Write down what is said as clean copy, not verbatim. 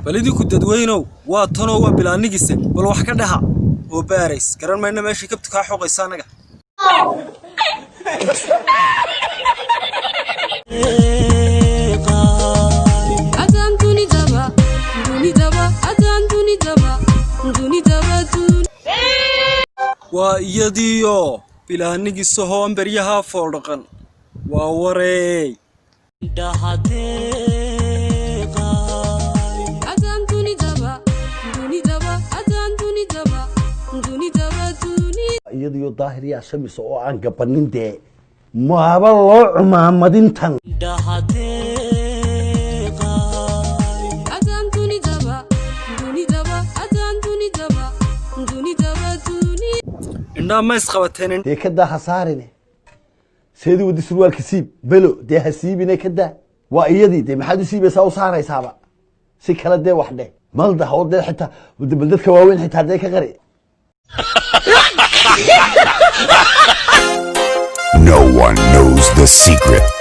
بلدي كنت دوينو واتنو وبلانيجيس بل wax ka dhaha oo baareys garan mayna meeshii kabta ka xoqaysa anaga waa iyadiyo balaanigiis hoon bariyaha foodqan waa wareey iyadiyo daahiriya shamis oo aan gabanin de maaba loo cumaamadintan indha ma isqabateen de kada hasaarine seedi wadi surwaalka siib belo de hasiibine kada waa iyadii de maxaad u siibaysaa u saaraysaaba si kala de wax dhe malda hawde xitaa dadka waaweyn xitaa de ka qari No one knows the secret.